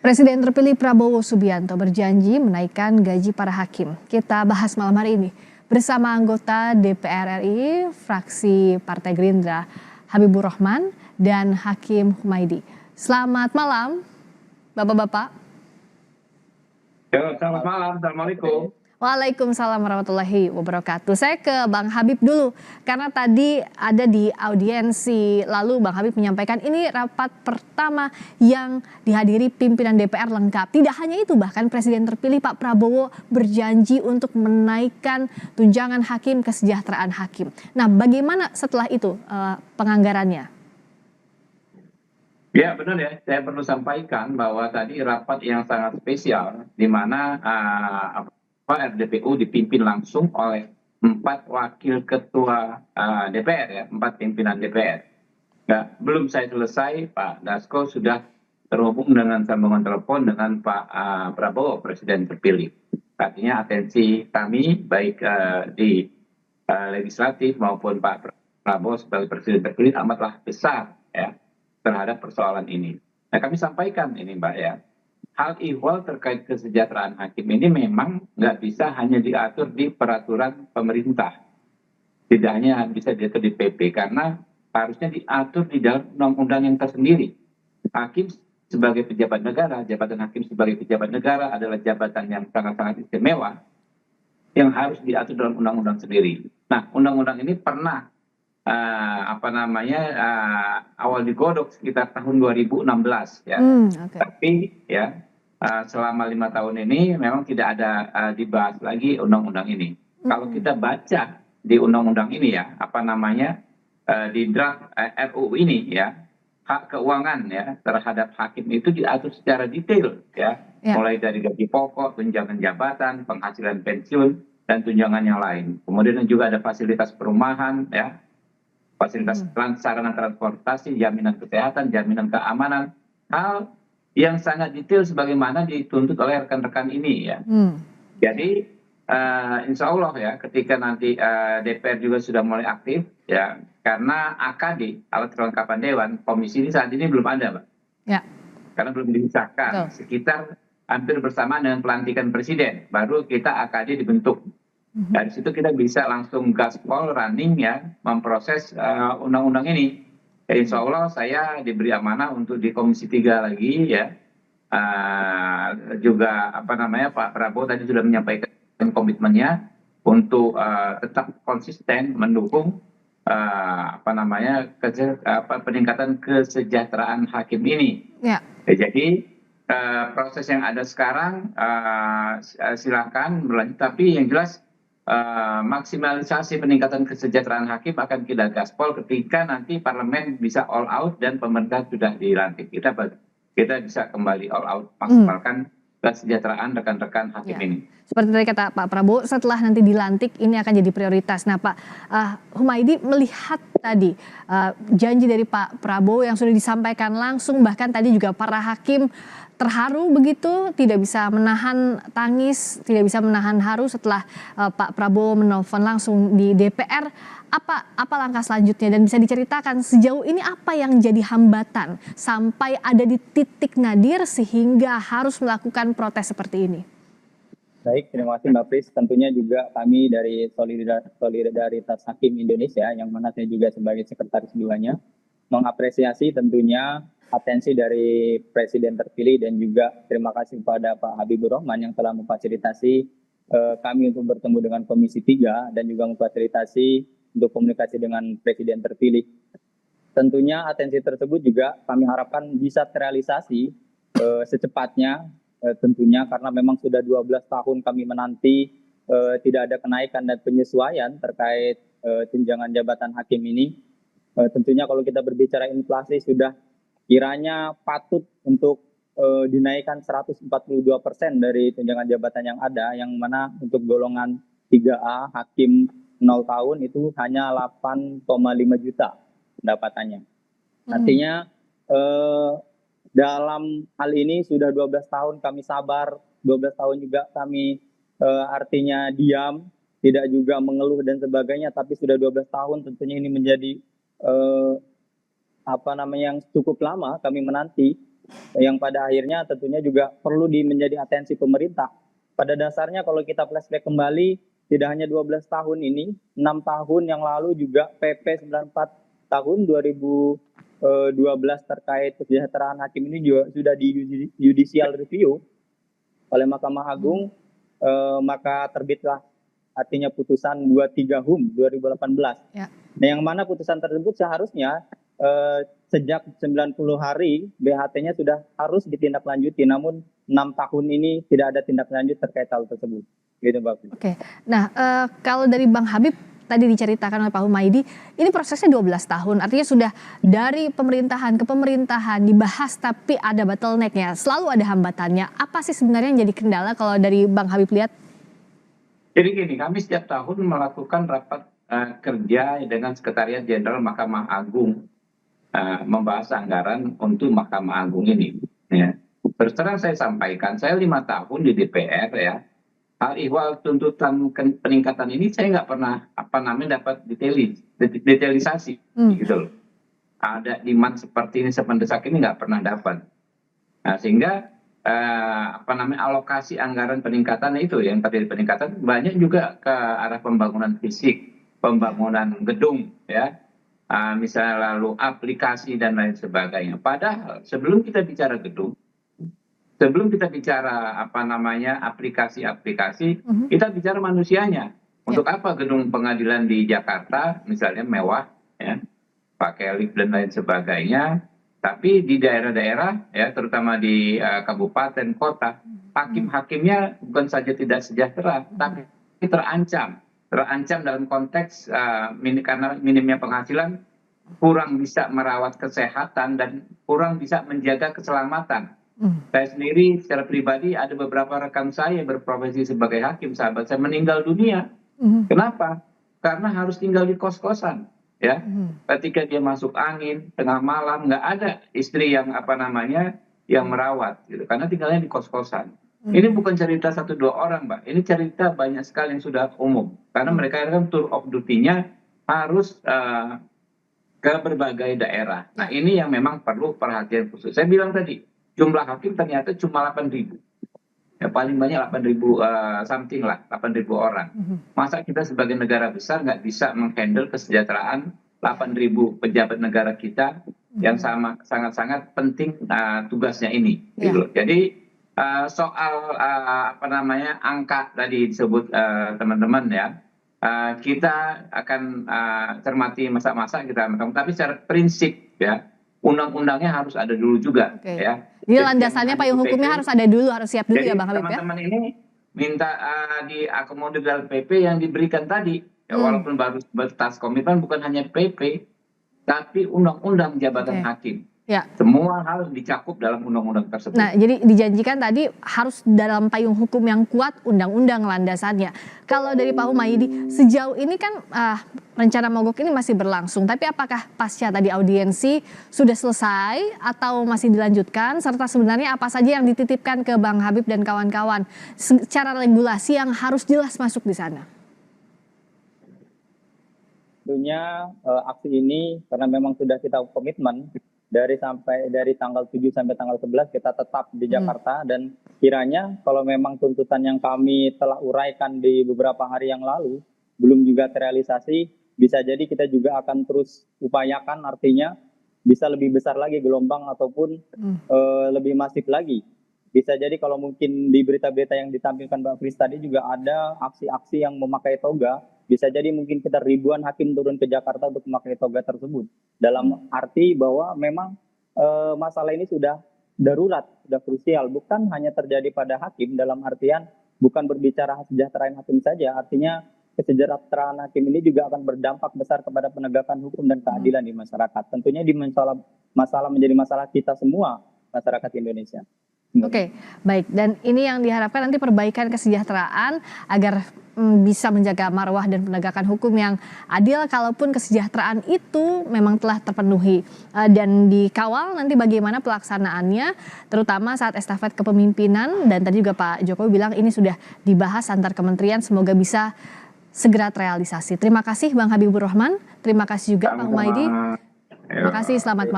Presiden terpilih Prabowo Subianto berjanji menaikkan gaji para hakim. Kita bahas malam hari ini bersama anggota DPR RI, fraksi Partai Gerindra, Habibur Rahman dan Hakim Humaydi. Selamat malam, Bapak-bapak. Selamat malam, Assalamualaikum. Waalaikumsalam warahmatullahi wabarakatuh. Saya ke Bang Habib dulu, karena tadi ada di audiensi, lalu Bang Habib menyampaikan ini rapat pertama yang dihadiri pimpinan DPR lengkap. Tidak hanya itu, bahkan Presiden terpilih Pak Prabowo berjanji untuk menaikkan tunjangan hakim, kesejahteraan hakim. Nah, bagaimana setelah itu penganggarannya? Ya benar ya, saya perlu sampaikan bahwa tadi rapat yang sangat spesial di mana RDPU dipimpin langsung oleh 4 wakil ketua DPR ya, 4 pimpinan DPR. Nah, belum saya selesai, Pak Dasko sudah terhubung dengan sambungan telepon dengan Pak Prabowo, Presiden terpilih. Artinya atensi kami baik di legislatif maupun Pak Prabowo sebagai Presiden terpilih amatlah besar ya terhadap persoalan ini. Nah, kami sampaikan ini Mbak ya, hal ihwal terkait kesejahteraan hakim ini memang nggak bisa hanya diatur di peraturan pemerintah. Tidak hanya bisa diatur di PP, karena harusnya diatur di dalam undang-undang yang tersendiri. Hakim sebagai pejabat negara, jabatan hakim sebagai pejabat negara adalah jabatan yang sangat-sangat istimewa yang harus diatur dalam undang-undang sendiri. Nah, undang-undang ini pernah awal digodok sekitar tahun 2016 ya. Okay. Tapi ya selama 5 tahun ini memang tidak ada dibahas lagi undang-undang ini. Kalau kita baca di undang-undang ini ya, di draft RUU ini ya, hak keuangan ya terhadap hakim itu diatur secara detail ya, mulai dari gaji pokok, tunjangan jabatan, penghasilan pensiun dan tunjangan yang lain. Kemudian juga ada fasilitas perumahan ya, fasilitas sarana transportasi, jaminan kesehatan, jaminan keamanan, hal yang sangat detail sebagaimana dituntut oleh rekan-rekan ini ya. Jadi insya Allah ya ketika nanti DPR juga sudah mulai aktif ya, karena AKD alat kelengkapan dewan komisi ini saat ini belum ada Pak. Ya. Karena belum disahkan, sekitar hampir bersamaan dengan pelantikan presiden baru kita AKD dibentuk. Dari situ kita bisa langsung gaspol running ya, memproses undang-undang ini. Ya, insya Allah saya diberi amanah untuk di Komisi 3 lagi ya. Juga Pak Prabowo tadi sudah menyampaikan komitmennya untuk tetap konsisten mendukung peningkatan kesejahteraan hakim ini. Ya. Jadi proses yang ada sekarang silakan berlanjut, tapi yang jelas maksimalisasi peningkatan kesejahteraan hakim akan kita gaspol ketika nanti parlemen bisa all out dan pemerintah sudah dilantik. Kita bisa kembali all out maksimalkan kesejahteraan rekan-rekan hakim ini. Seperti tadi kata Pak Prabowo, setelah nanti dilantik ini akan jadi prioritas. Nah Pak Humaydi melihat tadi janji dari Pak Prabowo yang sudah disampaikan langsung, bahkan tadi juga para hakim terharu begitu, tidak bisa menahan tangis, tidak bisa menahan haru setelah Pak Prabowo menelpon langsung di DPR. Apa langkah selanjutnya dan bisa diceritakan sejauh ini apa yang jadi hambatan sampai ada di titik nadir sehingga harus melakukan protes seperti ini? Baik, terima kasih Mbak Pris. Tentunya juga kami dari Solidaritas Hakim Indonesia, yang mana saya juga sebagai sekretaris duanya, mengapresiasi tentunya atensi dari Presiden terpilih dan juga terima kasih kepada Pak Habibur Rahman yang telah memfasilitasi kami untuk bertemu dengan Komisi 3 dan juga memfasilitasi untuk komunikasi dengan Presiden terpilih. Tentunya atensi tersebut juga kami harapkan bisa terrealisasi secepatnya, tentunya karena memang sudah 12 tahun kami menanti tidak ada kenaikan dan penyesuaian terkait tunjangan jabatan hakim ini. Tentunya kalau kita berbicara inflasi sudah kiranya patut untuk dinaikkan 142% dari tunjangan jabatan yang ada, yang mana untuk golongan 3A hakim 0 tahun itu hanya 8,5 juta pendapatannya. Artinya dalam hal ini sudah 12 tahun kami sabar, 12 tahun juga kami artinya diam, tidak juga mengeluh dan sebagainya, tapi sudah 12 tahun tentunya ini menjadi yang cukup lama kami menanti yang pada akhirnya tentunya juga perlu menjadi atensi pemerintah. Pada dasarnya kalau kita flashback kembali, tidak hanya 12 tahun ini, 6 tahun yang lalu juga PP 94 tahun 2012 terkait kesejahteraan hakim ini juga sudah di judicial review oleh Mahkamah Agung, maka terbitlah artinya putusan 23 HUM 2018. Ya. Nah, yang mana putusan tersebut seharusnya sejak 90 hari BHT-nya sudah harus ditindaklanjuti, namun 6 tahun ini tidak ada tindak lanjut terkait hal tersebut. Gitu, Mbak. Oke. Nah, kalau dari Bang Habib tadi diceritakan oleh Pak Humaydi, ini prosesnya 12 tahun. Artinya sudah dari pemerintahan ke pemerintahan dibahas tapi ada bottleneck-nya, selalu ada hambatannya. Apa sih sebenarnya yang jadi kendala kalau dari Bang Habib lihat? Jadi gini, kami setiap tahun melakukan rapat kerja dengan Sekretariat Jenderal Mahkamah Agung membahas anggaran untuk Mahkamah Agung ini. Ya. Terus terang saya sampaikan, saya 5 tahun di DPR ya. Hal ihwal tuntutan peningkatan ini saya nggak pernah dapat detailisasi gitu loh. Ada demand seperti ini semendesak ini nggak pernah dapat. Nah, sehingga alokasi anggaran peningkatan itu yang terjadi peningkatan banyak juga ke arah pembangunan fisik, pembangunan gedung ya. Misalnya lalu aplikasi dan lain sebagainya. Padahal sebelum kita bicara gedung, sebelum kita bicara aplikasi-aplikasi, kita bicara manusianya. Untuk apa gedung pengadilan di Jakarta misalnya mewah, ya, pakai lift dan lain sebagainya, tapi di daerah-daerah, ya, terutama di kabupaten, kota, hakim-hakimnya bukan saja tidak sejahtera, tapi terancam dalam konteks karena minimnya penghasilan, kurang bisa merawat kesehatan dan kurang bisa menjaga keselamatan. Saya sendiri secara pribadi ada beberapa rekan saya berprofesi sebagai hakim, sahabat saya meninggal dunia. Kenapa? Karena harus tinggal di kos-kosan, ya. Ketika dia masuk angin tengah malam, nggak ada istri yang yang merawat, gitu. Karena tinggalnya di kos-kosan. Ini bukan cerita 1-2 orang, Mbak. Ini cerita banyak sekali yang sudah umum. Karena mereka kan tour of duty-nya harus ke berbagai daerah. Nah, ini yang memang perlu perhatian khusus. Saya bilang tadi, jumlah hakim ternyata cuma 8.000. Ya, paling banyak 8.000 something lah, 8.000 orang. Masa kita sebagai negara besar nggak bisa menghandle kesejahteraan 8.000 pejabat negara kita yang sangat-sangat penting tugasnya ini. Gitu. Jadi soal angka tadi disebut teman-teman ya, kita akan cermati masa-masa kita, tapi secara prinsip ya, undang-undangnya harus ada dulu juga. Ya. Jadi landasannya payung hukumnya harus ada dulu, harus siap dulu. Jadi, ya Bang Habib ya. Teman-teman ini minta diakomodir dalam PP yang diberikan tadi, ya, walaupun baru batas komitmen bukan hanya PP, tapi undang-undang jabatan hakim. Ya. Semua hal dicakup dalam undang-undang tersebut. Nah, jadi dijanjikan tadi harus dalam payung hukum yang kuat, undang-undang landasannya. Kalau dari Pak Humaydi, sejauh ini kan rencana mogok ini masih berlangsung, tapi apakah pasca tadi audiensi sudah selesai atau masih dilanjutkan? Serta sebenarnya apa saja yang dititipkan ke Bang Habib dan kawan-kawan secara regulasi yang harus jelas masuk di sana? Tentunya aksi ini karena memang sudah kita komitmen dari tanggal 7 sampai tanggal 11 kita tetap di Jakarta, dan kiranya kalau memang tuntutan yang kami telah uraikan di beberapa hari yang lalu belum juga terrealisasi, bisa jadi kita juga akan terus upayakan, artinya bisa lebih besar lagi gelombang ataupun lebih masif lagi. Bisa jadi kalau mungkin di berita-berita yang ditampilkan Mbak Fris tadi juga ada aksi-aksi yang memakai toga, bisa jadi mungkin kita ribuan hakim turun ke Jakarta untuk memakai toga tersebut. Dalam arti bahwa memang masalah ini sudah darurat, sudah krusial. Bukan hanya terjadi pada hakim, dalam artian bukan berbicara kesejahteraan hakim saja, artinya kesejahteraan hakim ini juga akan berdampak besar kepada penegakan hukum dan keadilan di masyarakat. Tentunya di masalah menjadi masalah kita semua, masyarakat Indonesia. Oke, baik. Dan ini yang diharapkan nanti perbaikan kesejahteraan agar bisa menjaga marwah dan penegakan hukum yang adil, kalaupun kesejahteraan itu memang telah terpenuhi dan dikawal nanti bagaimana pelaksanaannya, terutama saat estafet kepemimpinan. Dan tadi juga Pak Jokowi bilang ini sudah dibahas antar kementerian, semoga bisa segera terrealisasi. Terima kasih Bang Habibur Rahman, terima kasih juga Pak Humaydi. Terima kasih, selamat malam.